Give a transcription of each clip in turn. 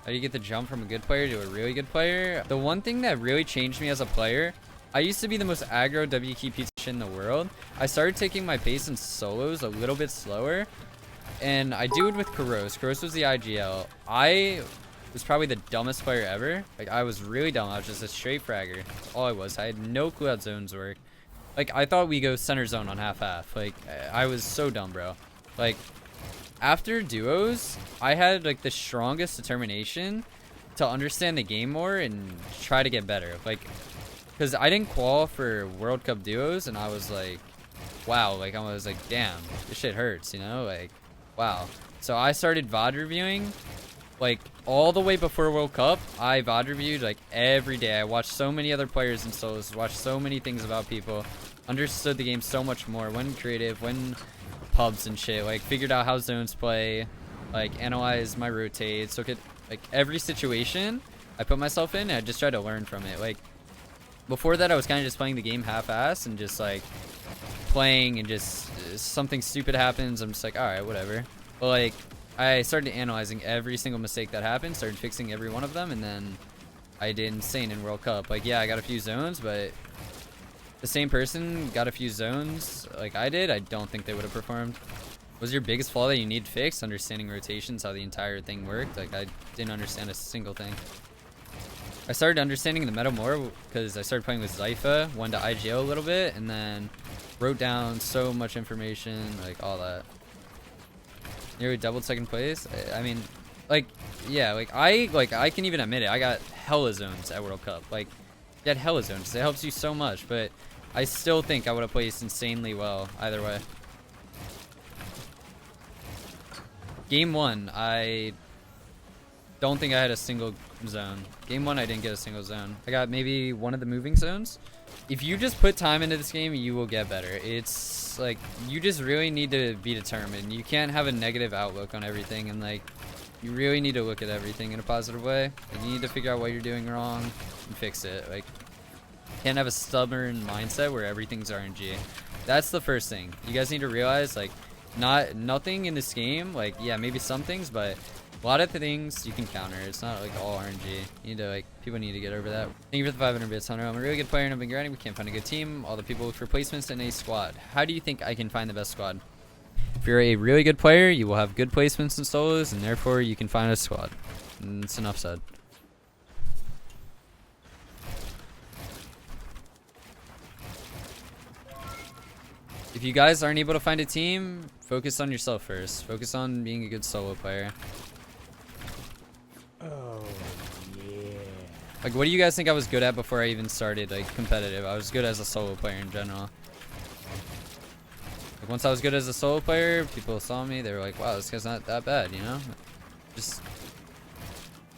How do you get the jump from a good player to a really good player? The one thing that really changed me as a player, I used to be the most aggro WQP in the world. I started taking my pace in solos a little bit slower, and I do it with Kuros. Kuros was the IGL. I was probably the dumbest player ever. Like, I was really dumb. I was just a straight fragger. That's all I was. I had no clue how zones work. Like, I thought we go center zone on half-half. Like, I was so dumb, bro. Like, after duos, I had, like, the strongest determination to understand the game more and try to get better. Like, because I didn't qual for World Cup duos, and I was like, wow. Like, I was like, damn, this shit hurts, you know? Like, wow. So I started VOD reviewing. Like, all the way before World Cup, I VOD reviewed, like, every day. I watched so many other players in solos, watched so many things about people, understood the game so much more, went creative, went pubs and shit, like, figured out how zones play, like, analyzed my rotates, look at, like, every situation I put myself in, and I just tried to learn from it. Like, before that, I was kind of just playing the game half-ass and just, like, playing and just something stupid happens, I'm just like, alright, whatever. But, like, I started analyzing every single mistake that happened, started fixing every one of them, and then I did insane in World Cup. Like, yeah, I got a few zones, but the same person got a few zones like I did, I don't think they would have performed. Was your biggest flaw that you need fixed? Understanding rotations, how the entire thing worked? Like, I didn't understand a single thing. I started understanding the meta more because I started playing with Zypha, went to IGO a little bit, and then wrote down so much information, like all that. Nearly doubled second place. I mean, like, yeah, like I can even admit it. I got hella zones at World Cup. Like, you had hella zones. It helps you so much, but I still think I would have placed insanely well either way. Game 1, I don't think I had a single zone. Game 1, I didn't get a single zone. I got maybe one of the moving zones. If you just put time into this game, you will get better. It's like, you just really need to be determined. You can't have a negative outlook on everything, and like, you really need to look at everything in a positive way. Like, you need to figure out what you're doing wrong and fix it. Like, you can't have a stubborn mindset where everything's RNG. That's the first thing. You guys need to realize, like, nothing in this game, like, yeah, maybe some things, but a lot of the things you can counter. It's not like all RNG. You need to, like, people need to get over that. Thank you for the 500 bits, Hunter. I'm a really good player and I've been grinding. We can't find a good team. All the people look for placements in a squad. How do you think I can find the best squad? If you're a really good player, you will have good placements in solos, and therefore you can find a squad. And it's enough said. If you guys aren't able to find a team, focus on yourself first. Focus on being a good solo player. Oh, yeah. Like, what do you guys think I was good at before I even started, like, competitive? I was good as a solo player in general. Like, once I was good as a solo player, people saw me, they were like, wow, this guy's not that bad, you know? Just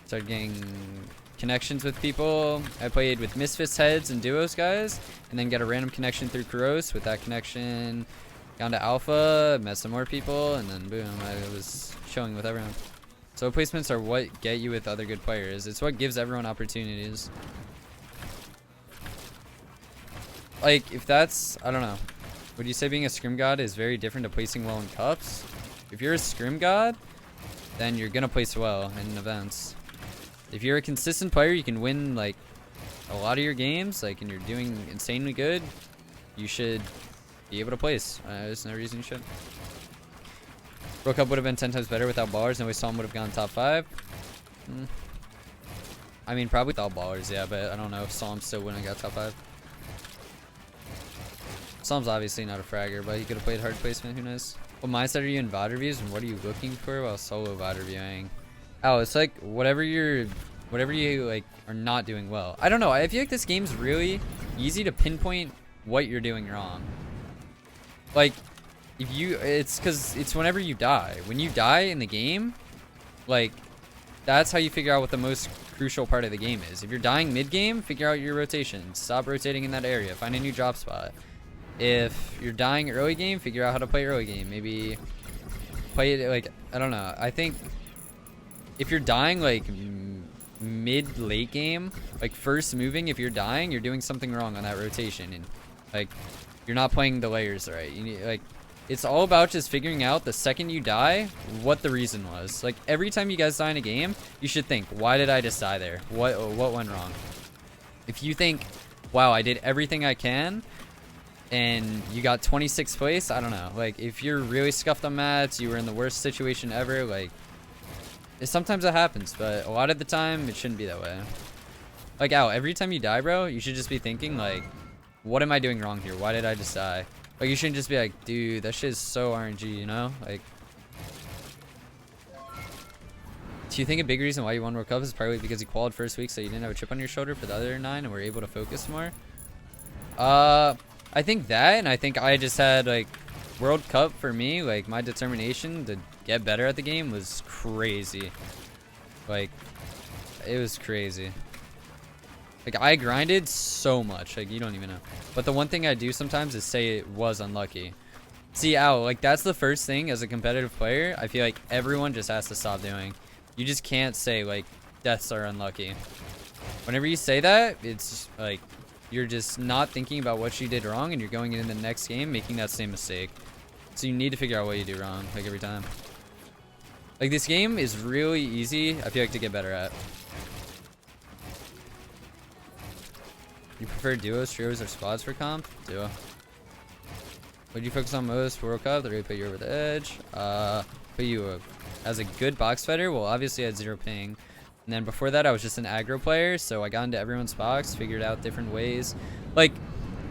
started getting connections with people. I played with Misfits heads and duos guys, and then got a random connection through Kuros. With that connection, gone to Alpha, met some more people, and then boom, I was chilling with everyone. So placements are what get you with other good players. It's what gives everyone opportunities. Like, if that's, I don't know. Would you say being a scrim god is very different to placing well in cups? If you're a scrim god, then you're gonna place well in events. If you're a consistent player, you can win, like, a lot of your games, like, and you're doing insanely good, you should be able to place. There's no reason you should. World Cup would have been 10 times better without ballers, and we saw him would have gone top 5. I mean, probably without ballers, yeah, but I don't know if Psalm still wouldn't have got top 5. Psalm's obviously not a fragger, but he could have played hard placement, who knows. What mindset are you in VOD reviews, and what are you looking for while solo VOD reviewing? Oh, it's like whatever you like are not doing well. I don't know. I feel like this game's really easy to pinpoint what you're doing wrong. Like, if you, it's because it's whenever you die. When you die in the game, like, that's how you figure out what the most crucial part of the game is. If you're dying mid-game, figure out your rotation. Stop rotating in that area. Find a new drop spot. If you're dying early game, figure out how to play early game. Maybe play it, like, I don't know. I think if you're dying, like, mid-late game, like, first moving, if you're dying, you're doing something wrong on that rotation. And, like, you're not playing the layers right. You need, like, it's all about just figuring out the second you die what the reason was. Like every time you guys die in a game, you should think, why did I just die there? What went wrong? If you think, wow, I did everything I can and you got 26th place, I don't know. Like if you're really scuffed on mats, you were in the worst situation ever, like sometimes it happens, but a lot of the time it shouldn't be that way. Like Al, every time you die, bro, you should just be thinking like, what am I doing wrong here? Why did I just die? Like, you shouldn't just be like, dude, that shit is so RNG, you know? Like, do you think a big reason why you won World Cup is probably because you qualified first week so you didn't have a chip on your shoulder for the other 9 and were able to focus more? I think that, and I think I just had, like, World Cup for me, like, my determination to get better at the game was crazy. Like, it was crazy. Like, I grinded so much. Like, you don't even know. But the one thing I do sometimes is say it was unlucky. See, Al, like, that's the first thing as a competitive player I feel like everyone just has to stop doing. You just can't say, like, deaths are unlucky. Whenever you say that, it's, like, you're just not thinking about what you did wrong, and you're going into the next game making that same mistake. So you need to figure out what you do wrong, like, every time. Like, this game is really easy, I feel like, to get better at. You prefer duos, trios, or squads for comp? Duo. What do you focus on most for World Cup that really put you over the edge? Put you as a good box fighter? Well, obviously I had 0 ping. And then before that, I was just an aggro player, so I got into everyone's box, figured out different ways. Like,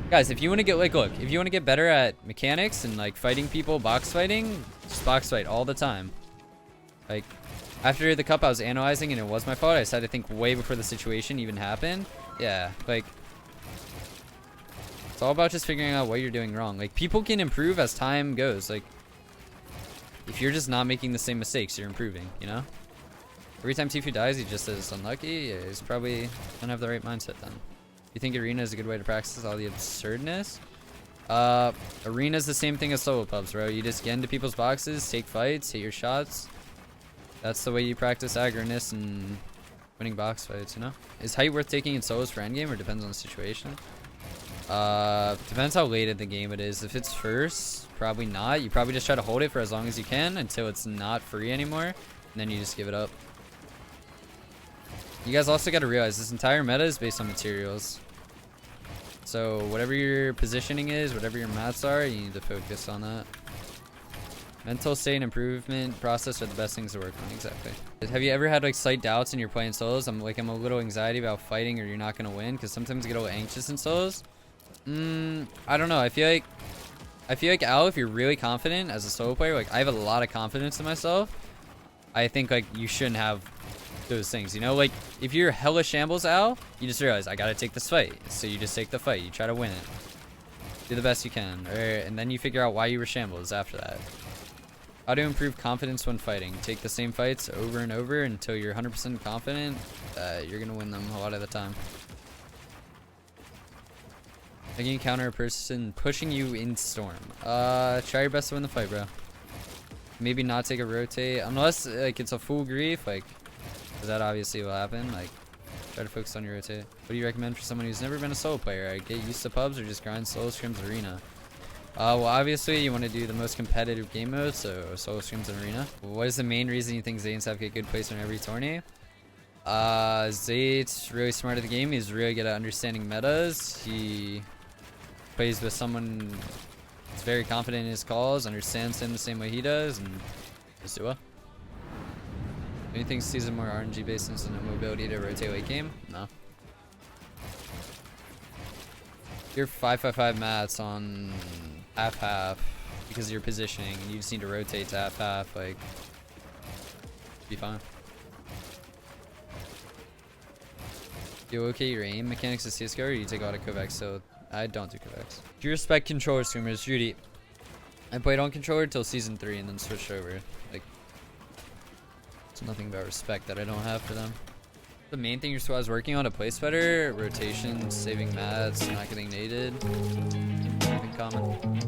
guys, if you want to get, like, look, if you want to get better at mechanics and, like, fighting people, box fighting, just box fight all the time. Like, after the cup, I was analyzing, and it was my fault. I decided to think way before the situation even happened. Yeah, like, it's all about just figuring out what you're doing wrong. Like, people can improve as time goes. Like, if you're just not making the same mistakes, you're improving, you know? Every time Tifu dies, he just says unlucky. Yeah, he's probably gonna have the right mindset then. You think arena is a good way to practice all the absurdness? Arena is the same thing as solo pubs, bro. You just get into people's boxes, take fights, hit your shots. That's the way you practice aggroness and winning box fights, you know? Is height worth taking in solos for endgame, or depends on the situation? Depends how late in the game it is. If it's first, probably not. You probably just try to hold it for as long as you can until it's not free anymore, and then you just give it up. You guys also got to realize this entire meta is based on materials. So whatever your positioning is, whatever your mats are, you need to focus on that. Mental state and improvement process are the best things to work on. Exactly. Have you ever had like slight doubts in your playing solos? I'm a little anxiety about fighting, or you're not gonna win, because sometimes I get a little anxious in solos. I don't know. I feel like Al, if you're really confident as a solo player, like I have a lot of confidence in myself. I think like you shouldn't have those things, you know? Like if you're hella shambles, Al, you just realize I gotta take this fight. So you just take the fight. You try to win it. Do the best you can, and then you figure out why you were shambles after that. How to improve confidence when fighting? Take the same fights over and over until you're 100% confident that you're gonna win them a lot of the time. I can encounter a person pushing you in storm. Try your best to win the fight, bro. Maybe not take a rotate unless like it's a full grief, like, 'cause that obviously will happen. Like, try to focus on your rotate. What do you recommend for someone who's never been a solo player? I get used to pubs or just grind solo scrims arena? Well, obviously you want to do the most competitive game mode, so solo scrims and arena. What is the main reason you think Zane's have a good placement in every tourney? Zane's really smart at the game. He's really good at understanding metas. He plays with someone that's very confident in his calls, understands him the same way he does, and just do well. Anything season more RNG based instead of mobility to rotate late game? No. You're 5-5-5 mats on half-half because of your positioning, and you just need to rotate to half-half, like, be fine. You okay your aim mechanics of CSGO, or you take auto Kovacs? So I don't do Kovacs. Do you respect controller streamers? Judy, I played on controller till season 3 and then switched over. Like, it's nothing about respect that I don't have for them. The main thing your squad is working on to place better: rotation, saving mats, not getting naded. Nothing common.